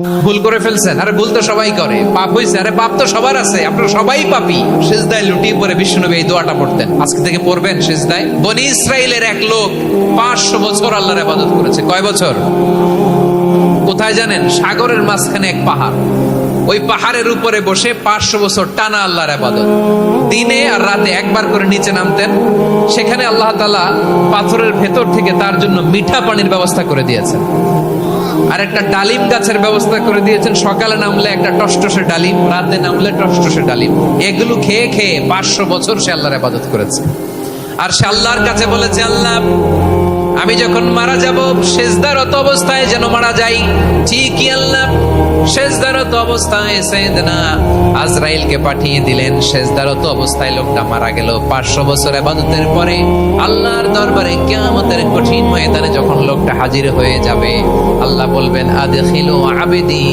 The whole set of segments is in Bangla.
ভুল করে ফেলছেন, আরে ভুল তো সবাই করে। পাপ হয়েছে, আরে পাপ তো সবার আছে, আপনারা সবাই পাপী। সিজদায় লুটিয়ে পড়ে বিশ্বনবী এই দোয়াটা পড়তেন। আজকে থেকে পড়বেন সিজদায়। বনি ইসরাইলের এক লোক 500 বছর আল্লাহর ইবাদত করেছে। কয় বছর? কোথায় জানেন? সাগরের মাঝখানে এক পাহাড়, ওই পাহাড়ের উপরে বসে 500 বছর টানা আল্লাহর ইবাদত। দিনে আর রাতে একবার করে নিচে নামতেন। সেখানে আল্লাহ তাআলা পাথরের ভেতর থেকে তার জন্য মিঠা পানির ব্যবস্থা করে দিয়েছেন, আর একটা ডালিম গাছের ব্যবস্থা করে দিয়েছেন। সকালে নামলে একটা টসটসে ডালিম, রাতে নামলে টসটসে ডালিম। এগুলো খেয়ে খেয়ে 500 বছর সে আল্লাহর ইবাদত করেছে। আর সে আল্লাহর কাছে বলেছে, আল্লাহ আমি যখন মারা যাব সেজদারত অবস্থায় যেন মারা যাই। ঠিকই আল্লাহ সেজদারত অবস্থায় সাইয়েদনা আজরাইলকে পাঠিয়ে দিলেন। সেজদারত অবস্থায় লোকটা মারা গেল। 500 বছর ইবাদতের পরে আল্লাহর দরবারে কিয়ামতের কঠিন ময়দানে যখন লোকটা হাজির হয়ে যাবে, আল্লাহ বলবেন, আদখিলু আবদি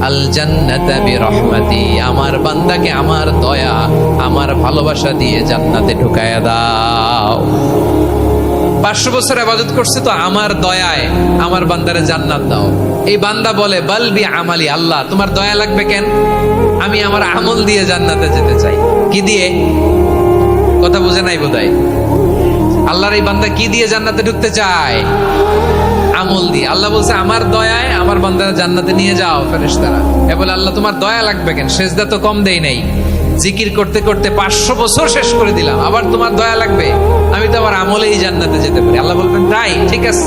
আল জান্নাতা বিরহমাতি, আমার বান্দাকে আমার দয়া, আমার ভালোবাসা দিয়ে জান্নাতে ঢুকায়া দাও। 500 বছর ইবাদত করছে তো আমার দয়ায় আমার বান্দারে জান্নাত দাও। এই বান্দা বলে, বালবি আমালি, আল্লাহ তোমার দয়া লাগবে কেন? আমি আমার আমল দিয়ে জান্নাতে যেতে চাই। কি দিয়ে? কথা বুঝে নাই বোধহয়। আল্লাহর এই বান্দা কি দিয়ে জান্নাতে ঢুকতে চায়? আমল দিয়ে। আল্লাহ বলছে, আমার দয়ায় আমার বান্দারে জান্নাতে নিয়ে যাও ফেরেশতারা। এ বলে, আল্লাহ তোমার দয়া লাগবে কেন? সেজদা তো কম দেই নাই, জিকির করতে করতে 500 বছর শেষ করে দিলাম, আবার তোমার দয়া লাগবে? আমি তো আমার আমলেই জান্নাতে যেতে পারি। আল্লাহ বলবেন, তাই ঠিক আছে,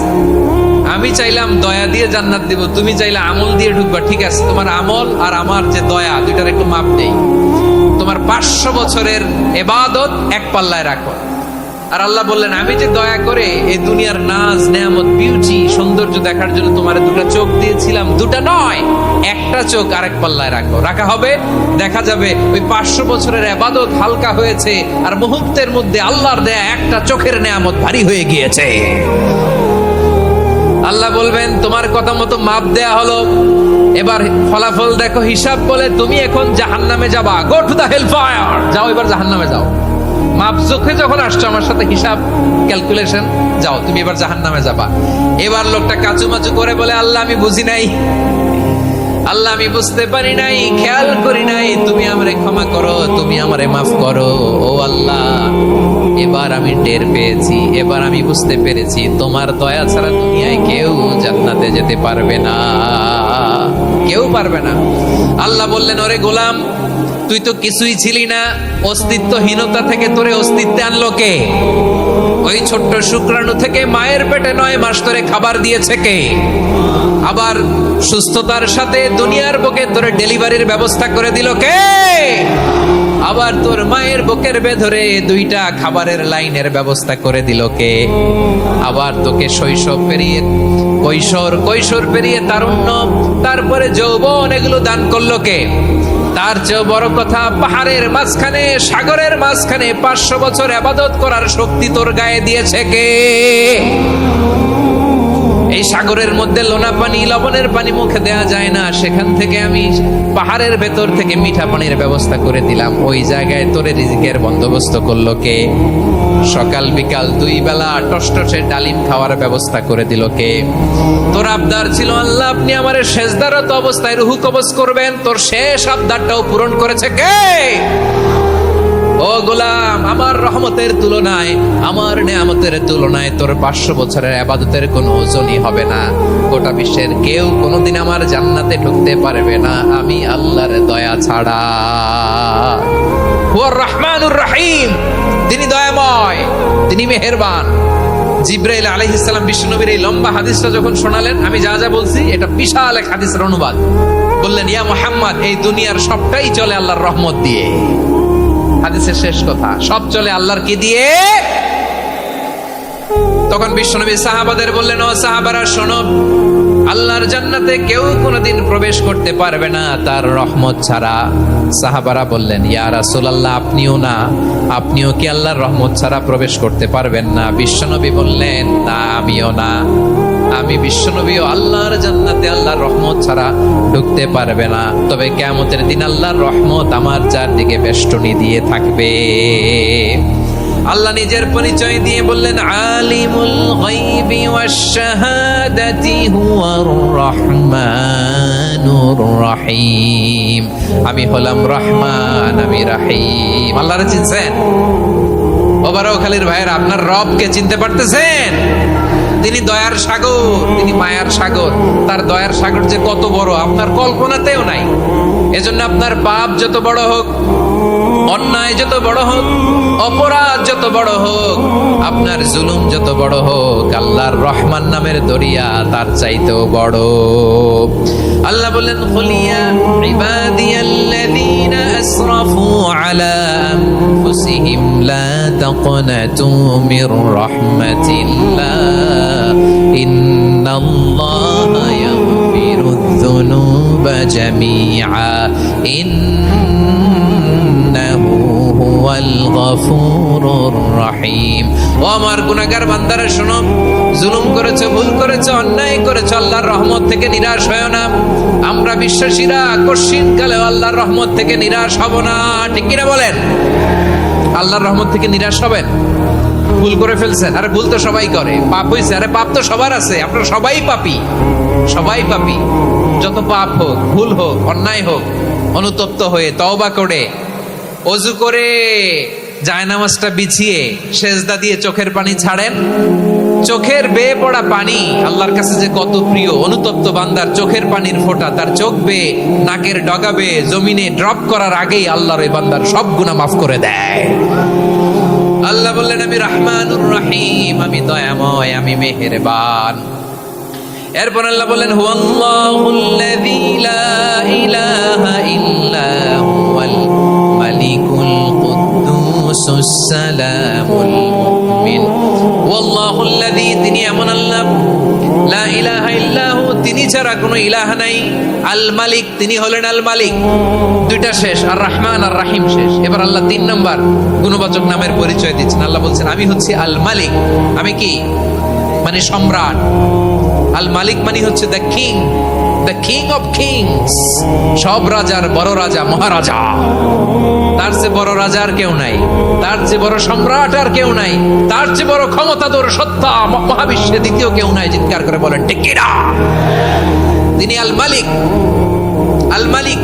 আমি চাইলাম দয়া দিয়ে জান্নাত দিব, তুমি চাইলে আমল দিয়ে ঢুকবা। ঠিক আছে, তোমার আমল আর আমার যে দয়া, দুইটার একটু মাপ দেই। তোমার 500 বছরের ইবাদত এক পাল্লায় রাখো। আর আল্লাহ বললেন, আমি যে দয়া করে এই দুনিয়ার নাজ নেয়ামত বিউটি সৌন্দর্য দেখার জন্য তোমার দুটা চোখ দিয়েছিলাম, দুটা নয় একটা চোখ আরেক পাল্লায় রাখো। রাখা হবে, দেখা যাবে ওই 500 বছরের ইবাদত হালকা হয়েছে, আর মুহূর্তের মধ্যে আল্লাহর দেয়া একটা চোখের নেয়ামত ভারী হয়ে গিয়েছে। আল্লাহ বলবেন, তোমার কথা মতো মাপ দেয়া হলো, এবার ফলাফল দেখো, হিসাব বলে তুমি এখন জাহান্নামে যাবা। Go to the hell fire, যাও এবার জাহান্নামে যাও। মাপ চোখে যখন আসছো আমার সাথে হিসাব ক্যালকুলেশন, যাও তুমি এবার জাহান্নামে যাবা। এবার লোকটা কাচুমাচু করে বলে, আল্লাহ আমি বুঝি নাই, আল্লাহ আমি বুঝতে পারি নাই, খেয়াল করি নাই, তুমি আমারে ক্ষমা করো, তুমি আমারে মাফ করো। ও আল্লাহ, এবার আমি টের পেয়েছি, এবার আমি বুঝতে পেরেছি, তোমার দয়া ছাড়া দুনিয়ায় কেউ জান্নাতে যেতে পারবে না, কেউ পারবে না। আল্লাহ বললেন, ওরে গোলাম, তুই তো কিছুই ছিলি না, অস্তিত্বহীনতা থেকে তোরে অস্তিত্বে আনলো কে? ওই ছোট্ট শুক্রাণু থেকে মায়ের পেটে 9 মাস ধরে খাবার দিয়েছে কে? আবার সুস্থতার সাথে দুনিয়ার বুকে তোরে ডেলিভারির ব্যবস্থা করে দিল কে? আবার তোর মায়ের বুকের ভেতরে 2টা খাবারের লাইনের ব্যবস্থা করে দিল কে? আবার তোকে শৈশব পেরিয়ে কৈশোর পেরিয়ে তারুণ্য, তারপরে যৌবন, এগুলো দান করলো কে? তার চেয়ে বড় কথা, পাহাড়ের মাঝখানে সাগরের মাঝখানে 500 বছর ইবাদত করার শক্তি তোর গায়ে দিয়েছে কে? এই সাগরের মধ্যে লোনা পানি, লবণের পানি মুখে দেয়া যায় না, সেখান থেকে আমি পাহাড়ের ভেতর থেকে মিঠা পানির ব্যবস্থা করে দিলাম। ওই জায়গায় তোরে রিজিকের বন্দোবস্ত করলো কে? সকাল বিকাল 2 বেলা টসটসে ডালিম খাওয়ার ব্যবস্থা করে দিল কে? তোর আবদার ছিল, আল্লাহ আপনি আমারে সেজদারত অবস্থায় রুহু কবজ করবেন, তোর শেষ আবদারটাও পূরণ করেছে কে? ও গোলাম, আমার রহমতের তুলনায়, আমার নেয়ামতের তুলনায় তোর 500 বছরের ইবাদতের কোনো ওজনই হবে না। গোটা বিশ্বের কেউ কোনোদিন আমার জান্নাতে ঢুকতে পারবে না, আমি আল্লাহর দয়া ছাড়া। হুয়ার রহমানুর রহিম, তিনি দয়াময়, তিনি মেহেরবান। জিবরাইল আলাইহিস সালাম বিশ্বনবীর এই লম্বা হাদিসটা যখন শোনালেন, আমি যা যা বলছি এটা বিশাল এক হাদিসের অনুবাদ। বললেন, ইয়া মুহাম্মদ, এই দুনিয়ার সবটাই চলে আল্লাহর রহমত দিয়ে। হাদিসের শেষ কথা, সব চলে আল্লাহর কি দিয়ে? তখন বিশ্বনবী সাহাবাদের বললেন, ও সাহাবারা শোনো, আল্লাহর জান্নাতে কেউ কোনোদিন প্রবেশ করতে পারবে না তার রহমত ছাড়া। সাহাবারা বললেন, ইয়া রাসূলুল্লাহ, আপনিও না? আপনিও কি আল্লাহর রহমত ছাড়া প্রবেশ করতে পারবেন না? বিশ্বনবী বললেন, না আমিও না, আমি বিশ্বনবীও আল্লাহর জান্নাতে আল্লাহর রহমত ছাড়া ঢুকতে পারবে না। তবে কিয়ামতের দিন আল্লাহর রহমত আমার চারদিকে বেষ্টনী দিয়ে থাকবে। আল্লাহ নিজের পরিচয় দিয়ে বললেন, আলিমুল গায়বি ওয়াশ শাহাদা ইবাদাতি হুয়ার রহমানুর রহিম। আমি হলাম রহমান, আমি রহিম। আল্লাহরে চিনছেন? ওবারখালীর ভাইয়েরা, আপনার রবকে চিনতে পারতেছেন? তিনি দয়ার সাগর, তিনি মায়ার সাগর। তার দয়ার সাগর যে কত বড় আপনার কল্পনাতেও নাই। এজন্য আপনার পাপ যত বড় হোক, অন্যায় যত বড় হোক, অপরাধ যত বড় হোক, আপনার জুলুম যত বড় হোক, আল্লাহর রহমান নামের দরিয়া তার চাইতেও বড়। আল্লাহ বলেন, কুলিয়া ইবাদিয়াল্লাযীনা আসরাফু আলা আনফুসিহিম লা তাকনাতু মির রাহমাতিল্লাহ ইন্নাল্লাহা ইয়াগফিরুয যুনুবা জামিআ ইন্নাহু হুয়াল গফুরুর রহিম। ও আমার গুনাহগার বান্দারা শোনো, জুলুম করেছো, ভুল করেছো, অন্যায় করেছো, আল্লাহর রহমত থেকে নিরাশ হয়ো না। আমরা বিশ্বাসীরা কঠিন কালে আল্লাহর রহমত থেকে নিরাশ হব না, ঠিক কিনা বলেন? আল্লাহর রহমত থেকে নিরাশ হবেন? ভুল করে ফেলছেন, আরে ভুল তো সবাই করে। পাপ হয়েছে, আরে পাপ তো সবার আছে। আপনারা সবাই পাপী, সবাই পাপী। যত পাপ হোক, ভুল হোক, অন্যায় হোক, অনুতপ্ত হয়ে তওবা করে, ওযু করে, জায়নামাজটা বিছিয়ে সেজদা দিয়ে চোখের পানি ছাড়েন। চোখের বেয়ে পড়া পানি আল্লাহর কাছে যে কত প্রিয়। অনুতপ্ত বান্দার চোখের পানির ফোঁটা তার চোখ বেয়ে, নাকের ডগা বেয়ে জমিনে ড্রপ করার আগেই আল্লাহর ওই বান্দার সব গুনাহ মাফ করে দেয়। আল্লাহ বললেন, আমি রহমানুর রহিম, আমি দয়াময়, আমি মেহেরবান। এরপর আল্লাহ বললেন, হুয়াল্লাহুল্লাযী লা ইলাহা ইল্লা হুয়াল মালিকুল কুদ্দুসুস সালামুল মুমিন। ওয়াল্লাহুল্লাযী, তিনি এমন আল্লাহ, লা ইলাহা ইল্লাহু, তিনি ছাড়া কোনো ইলাহ নাই। আল মালিক, তিনি হলেন আল মালিক। দুইটা শেষ, আর রহমান আর রাহিম শেষ। এবার আল্লাহ 3 নম্বর গুণবাচক নামের পরিচয় দিচ্ছেন। আল্লাহ বলছেন, আমি হচ্ছি আল মালিক। আমি কি? মানে সম্রাট। আল মালিক মানে হচ্ছে the king, the king of kings. সব রাজার বড় রাজা, মহারাজা। তার চেয়ে বড় রাজা আর কেউ নাই, তার চেয়ে বড় সম্রাট আর কেউ নাই, তার চেয়ে বড় ক্ষমতাধর সত্তা মহাবিশ্বে দ্বিতীয় কেউ নাই। চিৎকার করে বলেন ঠিক কিনা? তিনি আল মালিক। আল মালিক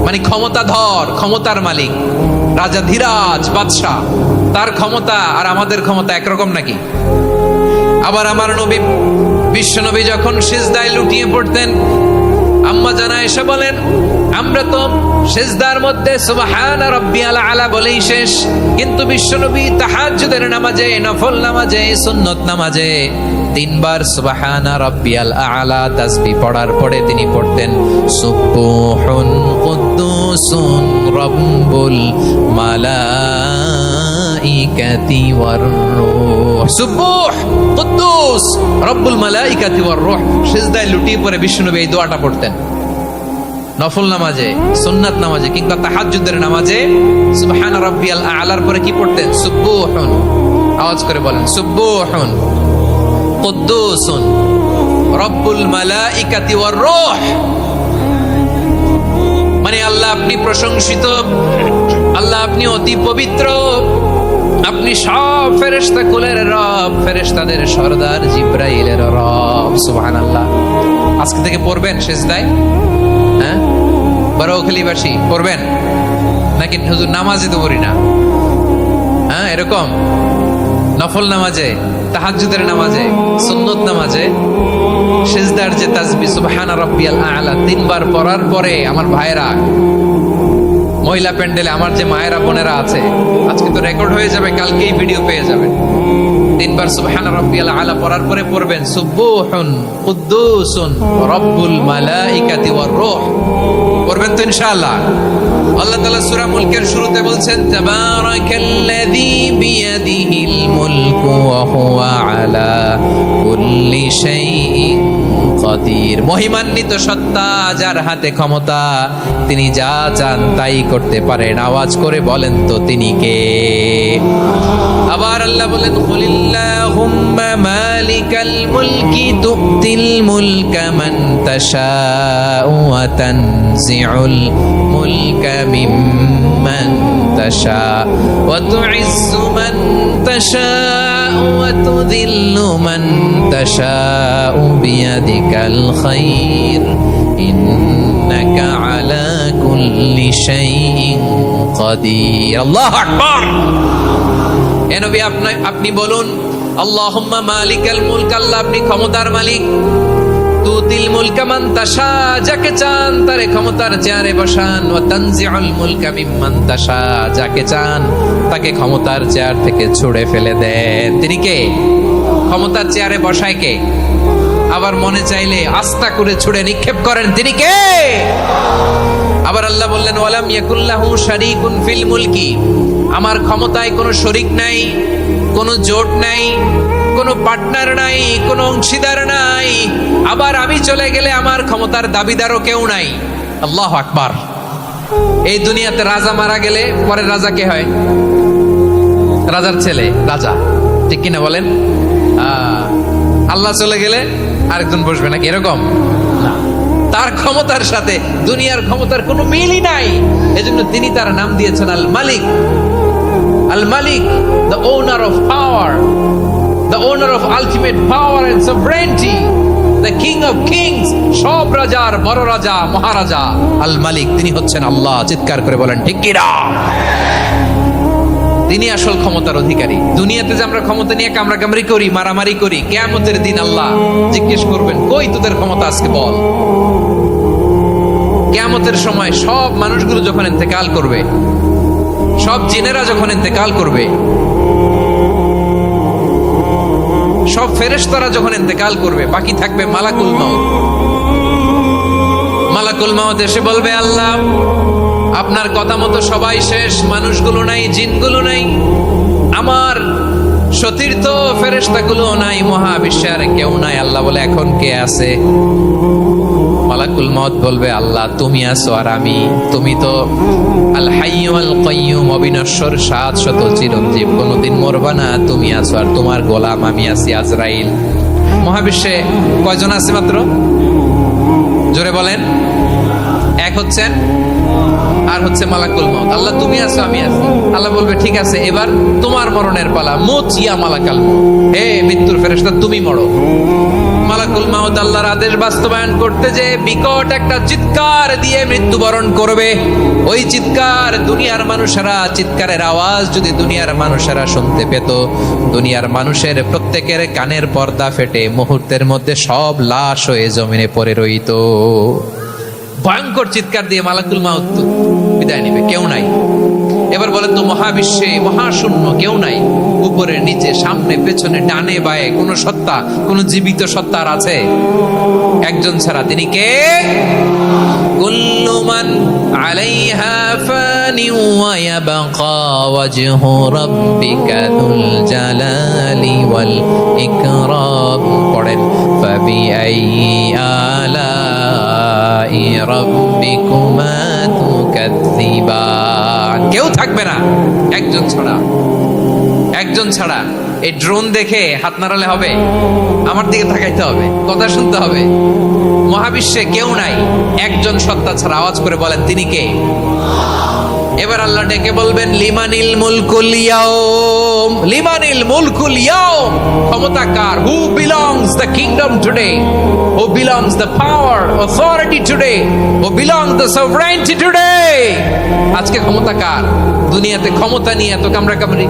মানে ক্ষমতাধর, ক্ষমতার মালিক, রাজা ধীরাজ বাদশাহ। তার ক্ষমতা আর আমাদের ক্ষমতা একরকম নাকি? আবার আমার নবী, বিশ্ব নবী যখন সিজদায় লুটিয়ে পড়তেন, আম্মা জানা এসে বলেন, আমরা তো সিজদার মধ্যে সুবহান রাব্বিয়াল আলা বলেই শেষ, কিন্তু বিশ্ব নবী তাহাজ্জুদের নামাজে, নফল নামাজে, সুন্নত নামাজে 3 বার সুবহান রাব্বিয়াল আলা তাসবিহ পড়ার পরে তিনি পড়তেন, সুবহুন কুদ্দুসুন রাব্বুল মালাইকাতি ওয়ার রূহ। সুবহ কুদ্দুস রব্বুল মালাইকাতি ওয়ার রূহ। সিজদায় লুটিয়ে পড়ে বিষ্ণুনবী এই দোয়াটা পড়তেন। নফল নামাজে, সুন্নাত নামাজে কিংবা তাহাজ্জুদের নামাজে সুবহান রাব্বিয়াল আলার পরে কি পড়তেন? সুবহুন। আওয়াজ করে বলেন, সুবহুন কুদ্দুসুন রব্বুল মালাইকাতি ওয়ার রূহ। মানে আল্লাহ আপনি প্রশংসিত, আল্লাহ আপনি অতি পবিত্র, আপনি সব ফেরেশতা কুলের রব, ফেরেশতাদের সরদার জিবরাইলের রব। সুবহানাল্লাহ। আজকে থেকে পড়বেন সিজদায়? হ্যাঁ, বারোখালীবাসী পড়বেন নাকি? হুজুর নামাজে তো পড়ি না। হ্যাঁ, এরকম নফল নামাজে, তাহাজ্জুদের নামাজে, সুন্নত নামাজে সিজদার যে তাসবিহ সুবহান রাব্বিয়াল আলা 3 বার পড়ার পরে আমার ভাইরা, মহিলা প্যান্ডেলে আমার যে মায়েরা বোনেরা আছে, আজকে তো রেকর্ড হয়ে যাবে, কালকেই ভিডিও পেয়ে যাবেন। 3 বার সুবহান রাব্বিয়াল আলা পড়ার পরে পড়বেন সুবহুন কুদ্দুসুন রব্বুল মালাইকাতি ওয়ার রূহ। পড়বেন তো ইনশাআল্লাহ। আল্লাহ তাআলা সূরা মুলকের শুরুতে বলছেন, তাবারাকাল্লাযী বিয়াদিহিল মুলকু ওয়া হুয়া আলা কুল্লি শাইইন কাদির। মহিমান্বিত সত্তা, যার হাতে ক্ষমতা, তিনি যা চান তাই করতে পারেন। আওয়াজ করে বলেন তো তিনি কে? আবার আল্লাহ বলেন, কুলিল্লাহুম্মা মালিকাল মুলকি তুতিল মুলকা মান তাশাউ ওয়া তানজিউল মুলকা মিম্মান তাশা ওয়া তুইজ্জু মান তাশা ওয়া তুযিল্লু মান তাশাউ বিয়াদিকাল খায়র ইন্নাকা আলা কুল্লি শাইইন কাদির। আল্লাহু আকবার। এ নবী আপনি বলুন, আল্লাহুম্মা মালিকাল মুলক, আল্লাহ আপনি ক্ষমতার মালিক। তুতিল মুলকা মান তাশা, যাকে চান তারে ক্ষমতার চেয়ারে বসান। ওয়া তানজিউল মুলকা মিম্মান তাশা, যাকে চান তাকে ক্ষমতার চেয়ার থেকে ছুড়ে ফেলে দেন। তিনি কে? ক্ষমতার চেয়ারে বসায় কে? আবার মনে চাইলে আস্থা করে ছুড়ে নিক্ষেপ করেন, তিনি কে? আবার আল্লাহ বললেন, ওয়ালাম ইয়াকুল্লাহু শারীকুন ফিল মুলকি, আমার ক্ষমতায় কোনো শরীক নাই, কোনো জোট নাই, কোনো পার্টনার নাই, কোনো অংশীদার নাই। আবার আমি চলে গেলে আমার ক্ষমতার দাবিদারও কেউ নাই। আল্লাহু আকবার। এই দুনিয়াতে রাজা মারা গেলে পরের রাজা কে হয়? রাজার ছেলে রাজা, ঠিক কিনা বলেন? আল্লাহ চলে গেলে আরেকজন বসবে নাকি এরকম না। তার ক্ষমতার সাথে দুনিয়ার ক্ষমতার কোনো মিলই নাই। এজন্য তিনি তার নাম দিয়েছেন আল মালিক। আল মালিক, the owner of power, the owner of ultimate power and sovereignty, the king of kings, সব রাজার বড় রাজা, মহারাজা আল মালিক, তিনি হচ্ছেন আল্লাহ। চিৎকার করে বলেন ঠিক কি না? তিনি আসল ক্ষমতার অধিকারী। দুনিয়াতে যে আমরা ক্ষমতা নিয়ে কামড়াকামড়ি করি, মারামারি করি, কিয়ামতের দিন আল্লাহ জিজ্ঞেস করবেন, কই তোদের ক্ষমতা আজকে বল। কিয়ামতের সময় সব মানুষগুলো যখন ইন্তেকাল করবে, সব জিনেরা যখন ইন্তেকাল করবে, সব ফেরেশতারা যখন ইন্তেকাল করবে, বাকি থাকবে মালাকুল মাউত। মালাকুল মাউত এসে বলবে, আল্লাহ আপনার কথা মতো সবাই শেষ, মানুষগুলো নাই, জিনগুলো নাই, আমার সতীর্থ ফেরেশতাগুলো নাই, মহাবিশ্বে আর কেউ নাই। আল্লাহ বলে, এখন কে আছে? মালাকুল মউত বলবে, আল্লাহ তুমি আছো আর আমি। তুমি তো আল হাইয়্যু আল কাইয়্যুম, অবিনশ্বর, শাশ্বত, চিরঞ্জীব, কোনোদিন মরবা না। তুমি আছো আর তোমার গোলাম আমি আছি আজরাইল। মহাবিশ্বে কয়জন আছে মাত্র? জোরে বলেন। এক হচ্ছেন আর হচ্ছে মালাকুল মউত। আল্লাহ তুমি আছো আমি আছি। আল্লাহ বলবে, ঠিক আছে এবার তোমার মরণের পালা। মুত ইয়া মালাকাল মউত, হে মৃত্যুর ফেরেশতা তুমি মরো। মালাকুল মাউত আল্লাহর আদেশ বাস্তবায়ন করতে যে বিকট একটা চিৎকার দিয়ে মৃত্যুবরণ করবে। ওই চিৎকার দুনিয়ার মানুষেরা, চিৎকারের আওয়াজ যদি দুনিয়ার মানুষেরা শুনতে পেত, দুনিয়ার মানুষের প্রত্যেকের কানের পর্দা ফেটে মুহূর্তের মধ্যে সব লাশ হয়ে জমিনে পড়ে রইত। ভয়ঙ্কর চিৎকার দিয়ে মালাকুল মাউত বিদায় নেবে, কেউ নাই। এবার বলেন তো, মহাবিশ্বে মহাশূন্য, কেউ নাই, উপরে নিচে সামনে পেছনে ডানে বায়ে কোন সত্তা, কোন জীবিত সত্তার আছে? একজন ছাড়া, তিনি কে? কুল্লু মান আলাইহা ফানি ওয়া ইয়াবকা ওয়াজহু রাব্বিকা যুল জালালি ওয়াল ইকরাম। পড়েন, ফাবিআইয়ি আলাই রাব্বিকুমা তুকাযযিবান। কেউ থাকবে না, একজন ছাড়া। একজন ছাড়া। এই ড্রোন দেখে হাত নাড়ালে হবে? আমার দিকে তাকাইতে হবে, কথা শুনতে হবে। মহাবিশ্বে কেউ নাই, একজন সত্তা ছাড়া। আওয়াজ করে বলেন, তিনি কে? এবার আল্লাহ ডেকে বলবেন, লিমানিল মুলকুল ইয়াউম, লিমানিল মুলকুল ইয়াউম। ক্ষমতা কার? Who belongs the kingdom today, who belongs the power authority today, who belongs the sovereignty today. আজকে ক্ষমতা কার? দুনিয়াতে ক্ষমতা নিয়ে এত কামড়াকামড়ি,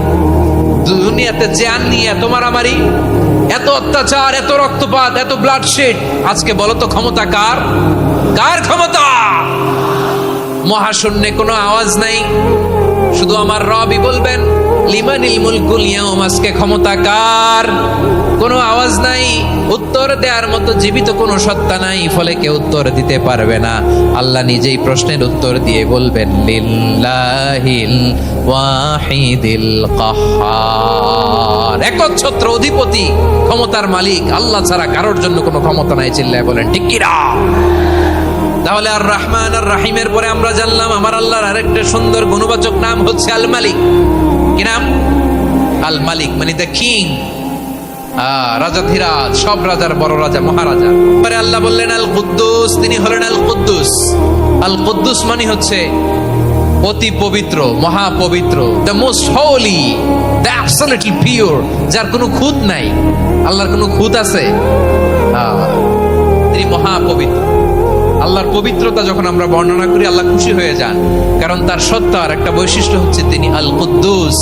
দুনিয়াতে জান নিয়ে এত মারামারি, এত অত্যাচার, এত রক্তপাত, এত ব্লাডশেড। আজকে বলো তো ক্ষমতা কার? কার ক্ষমতা? মহাশূন্যে কোনো আওয়াজ নাই, শুধু আমার রবই বলবেন, লিমানিল মুলকুল ইয়াউম। আজকে ক্ষমতা কার? কোনো আওয়াজ নাই, উত্তর দেওয়ার মতো জীবিত কোনো সত্তা নাই, ফলে কেউ উত্তর দিতে পারবে না। আল্লাহ নিজেই প্রশ্নের উত্তর দিয়ে বলবেন, লিল্লাহিল ওয়াহিদিল কাহ্হার। একচ্ছত্র অধিপতি, ক্ষমতার মালিক আল্লাহ ছাড়া কারোর জন্য কোনো ক্ষমতা নাই। চিল্লায় বলেন ঠিক কি না? তাহলে আর রহমান আর রাহিমের পরে আমরা জানলাম আমার আল্লাহর আরেকটা সুন্দর গুণবাচক নাম হচ্ছে আল মালিক। কি নাম? আল মালিক, মানে দ্য কিং, রাজাধিরাজ, সব রাজার বড় রাজা, মহারাজা। পরে আল্লাহ বললেন আল কুদ্দুস, তিনি হলেন আল কুদ্দুস। আল কুদ্দুস মানে হচ্ছে অতি পবিত্র, মহাপবিত্র, the most holy, the absolutely pure, যার কোনো খুঁত নাই। আল্লাহর কোনো খুঁত আছে? তিনি মহাপবিত্র। আল্লাহর পবিত্রতা যখন আমরা বর্ণনা করি আল্লাহ খুশি হয়ে যান, কারণ তার সত্তার একটা বৈশিষ্ট্য হচ্ছে তিনি আল কুদ্দুস।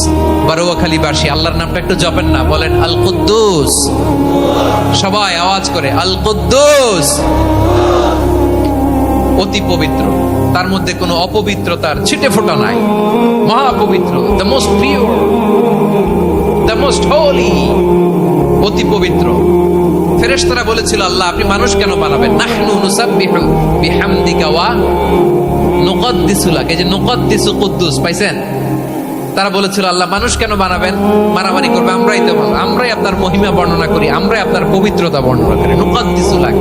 বারোয়াখালীবাসী আল্লাহর নামটা একটু জপেন না, বলেন আল কুদ্দুস, সবাই আওয়াজ করে আল কুদ্দুস। অতি পবিত্র, তার মধ্যে কোনো অপবিত্রতার ছিটে ফোঁটা নাই। মহাপবিত্র, the most pure, the most holy, অতি পবিত্র। ফেরেশতারা বলেছিল, আল্লাহ আপনি মানুষ কেন বানাবেন? নাহনু নুসাব্বিহু বিহামদিকা ওয়া নুকদ্দিসু লাক। এই যে নুকদ্দিসু কুদ্দুস পাইছেন? তারা বলেছিল, আল্লাহ মানুষ কেন বানাবেন? মারামারি করবে, আমরাই তো ভালো, আমরাই আপনার মহিমা বর্ণনা করি, আমরাই আপনার পবিত্রতা বর্ণনা করি। নুকদ্দিসু লাক,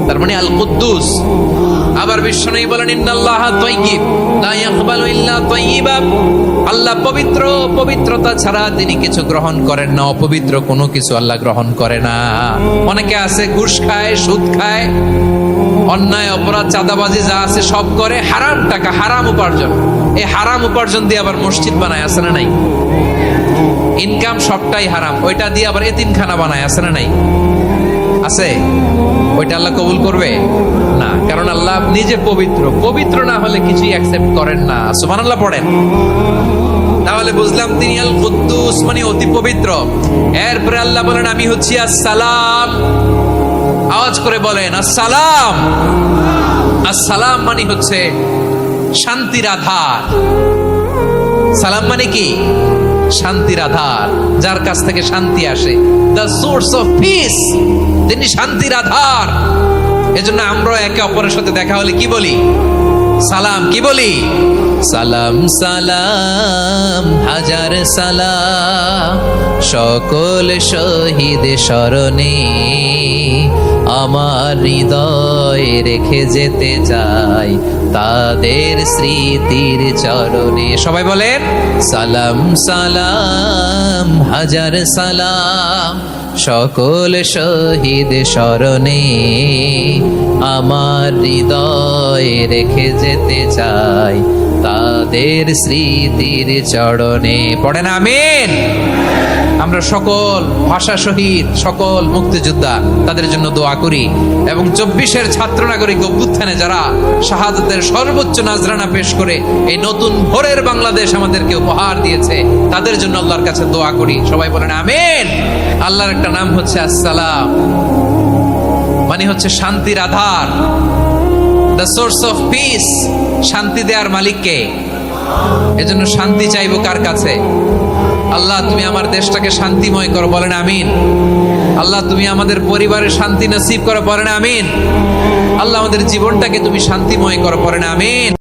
তার মানে আল কুদ্দুস। আবার বিশ্বনবী বলেন, ইন্নাল্লাহা তাইয়্যিব লা ইয়াকবালু ইল্লা তাইয়্যিবা। আল্লাহ পবিত্র, পবিত্রতা ছাড়া তিনি কিছু গ্রহণ করেন না। অপবিত্র কোনো কিছু আল্লাহ গ্রহণ করে না। অনেকে আছে ঘুষ খায়, সুদ খায়, অন্যায় অপরাধ চাঁদাবাজি যা আছে সব করে, হারাম টাকা, হারাম উপার্জন। এই হারাম উপার্জন দিয়ে আবার মসজিদ বানায়, আছে না নাই? ইনকাম সবটাই হারাম, ওইটা দিয়ে আবার এতিমখানা বানায়, আছে না নাই? আছে। ওইটা আল্লাহ কবুল করবে না, কারণ আল্লাহ নিজে পবিত্র। পবিত্র না হলে কিছুই অ্যাকসেপ্ট করেন না। সুবহানাল্লাহ পড়েন। তাহলে বুঝলাম তিনি আল কুদ্দুস মানে অতি পবিত্র। এরপরে আল্লাহ বলেন, আমি হচ্ছি আসসালাম। আওয়াজ করে বলেন আসসালাম। আসসালাম মানে হচ্ছে শান্তির আধার। সালাম মানে কি? শান্তির আধার, যার কাছ থেকে শান্তি আসে। দ্য সোর্স অফ পিস, তিনি শান্তির আধার। এজন্য আমরা একে অপরের সাথে দেখা হলে কি বলি? সালাম। কি বলি? সালাম সালাম হাজার সালাম, সকল শহীদ স্মরণে আমার হৃদয় রেখে যেতে চাই তাদের স্মৃতির চরণে। সবাই বলেন সালাম সালাম হাজার সালাম, সকল শহীদ স্মরণে আমার হৃদয় রেখে যেতে চাই তাদের স্মৃতির চরণে। পড়েন আমিন। আমরা সকল ভাষা শহীদ, সকল মুক্তিযোদ্ধা, তাদের জন্য দোয়া করি। এবং 24-এর ছাত্র নাগরিক অভ্যুত্থানে যারা শাহাদাতের সর্বোচ্চ নাজরানা পেশ করে এই নতুন ভোরের বাংলাদেশ আমাদেরকে উপহার দিয়েছে, তাদের জন্য আল্লাহর কাছে দোয়া করি। সবাই বলেন আমিন। আল্লাহর একটা নাম হচ্ছে আসসালাম, মানে হচ্ছে শান্তির আধার, দ্য সোর্স অফ পিস। শান্তি দেওয়ার মালিককে। এজন্য শান্তি চাইবো কার কাছে? আল্লাহ তুমি আমার দেশটাকে শান্তিময় করো, বলেন আমিন। আল্লাহ তুমি আমাদের পরিবারে শান্তি নসিব করো, বলেন আমিন। আল্লাহ আমাদের জীবনটাকে তুমি শান্তিময় করো, বলেন আমিন।